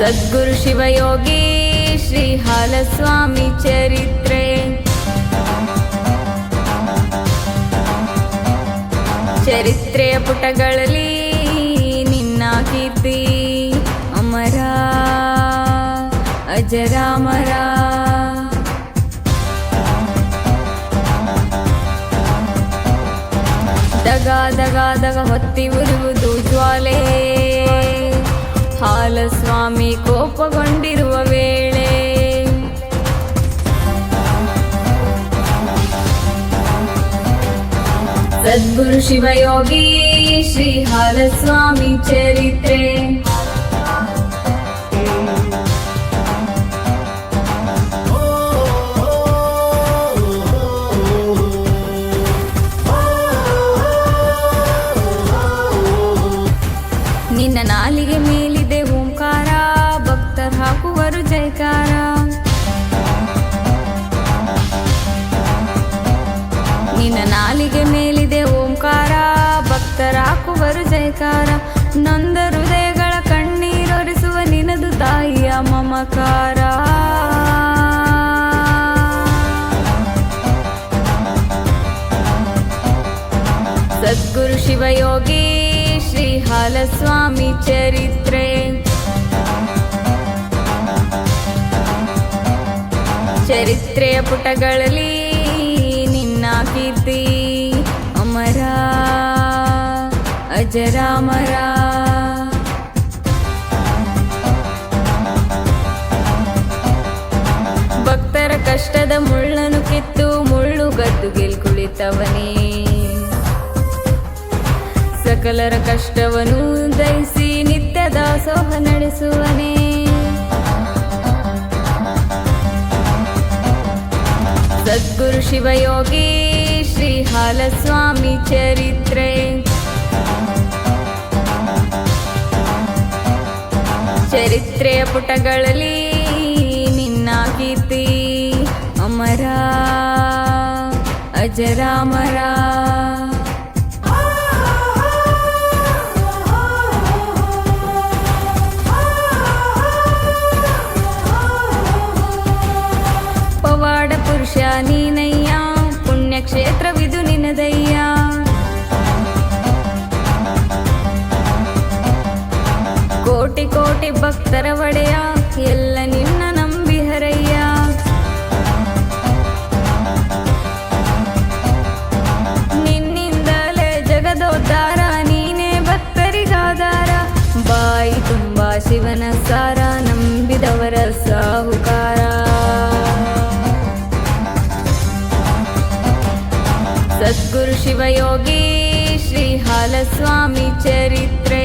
ಸದ್ಗುರು ಶಿವಯೋಗಿ ಶ್ರೀ ಹಾಲಸ್ವಾಮಿ ಚರಿತ್ರೆ. ಚರಿತ್ರೆಯ ಪುಟಗಳಲ್ಲಿ ನಿನ್ನ ಕೀರ್ತಿ ಅಮರ ಅಜರಾಮರ. ದಗ ದಗ ದಗ ಹೊತ್ತಿ ಉರಿಯುವುದು ಜ್ವಾಲೆ, ಹಾಲಸ್ವಾಮಿ ಕೋಪಗೊಂಡಿರುವ ವೇಳೆ. ಸದ್ಗುರು ಶಿವಯೋಗಿ ಶ್ರೀ ಹಾಲಸ್ವಾಮಿ ಚರಿತ್ರೆ. ನಿನ್ನ ನಾಲಿಗೆ ಮೇಲಿದೆ ಓಂಕಾರ, ಭಕ್ತರು ಹಾಕುವರು ಜೈಕಾರ. ನಿನ್ನ ನಾಲಿಗೆ ಮೇಲಿದೆ ಓಂಕಾರ, ಭಕ್ತರ ಹಾಕುವರು ಜೈಕಾರ. ನೊಂದ ಹೃದಯಗಳ ಕಣ್ಣೀರೊರೆಸುವ ನಿನದು ತಾಯಿಯ ಮಮಕಾರ. ಸದ್ಗುರು ಶಿವಯೋಗಿ ಶ್ರೀ ಹಾಲಸ್ವಾಮಿ ಚರಿತ್ರೆ. ಚರಿತ್ರೆಯ ಪುಟಗಳಲ್ಲಿ ನಿನ್ನ ಕೀರ್ತಿ ಅಮರ ಅಜರಾಮರ. ಭಕ್ತರ ಕಷ್ಟದ ಮುಳ್ಳನ್ನು ಕಿತ್ತು ಮುಳ್ಳು ಗದ್ದುಗೆಲ್ ಕುಳಿತವನೇ, ಸಕಲರ ಕಷ್ಟವನ್ನು ದಯಿಸಿ ನಿತ್ಯ ದಾಸೋಹ ನಡೆಸುವನೇ. ಸದ್ಗುರು ಶಿವಯೋಗಿ ಶ್ರೀ ಹಾಲಸ್ವಾಮಿ ಚರಿತ್ರೆ. ಚರಿತ್ರೆಯ ಪುಟಗಳಲ್ಲಿ ನಿನ್ನ ಕೀರ್ತಿ ಅಮರ ಅಜರಾಮರ. ಪವಾಡ ಪುರುಷ ನೀನಯ್ಯ, ಪುಣ್ಯಕ್ಷೇತ್ರವಿದು ನಿನದಯ್ಯ. ಕೋಟಿ ಕೋಟಿ ಭಕ್ತರ ಒಡೆಯ, ಎಲ್ಲ ನಿನ್ನ ನಂಬಿಹರಯ್ಯ. ನಿನ್ನಿಂದಲೇ ಜಗದೋದ್ಧಾರ, ನೀನೇ ಭಕ್ತರಿಗಾಧಾರ. ಬಾಯಿ ತುಂಬ ಶಿವನ ಸಾರ, ನಂಬಿದವರ ಸಾಹುಕಾರ. ಸದ್ಗುರು ಶಿವಯೋಗಿ ಶ್ರೀ ಹಾಲಸ್ವಾಮಿ ಚರಿತ್ರೆ.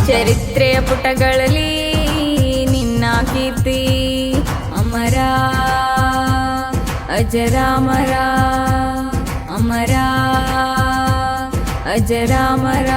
ಚರಿತ್ರೆಯ ಪುಟಗಳಲ್ಲಿ ನಿನ್ನ ಕೀರ್ತಿ ಅಮರ ಅಜರಾಮರ. ಅಮರ ಅಜರಾಮರ.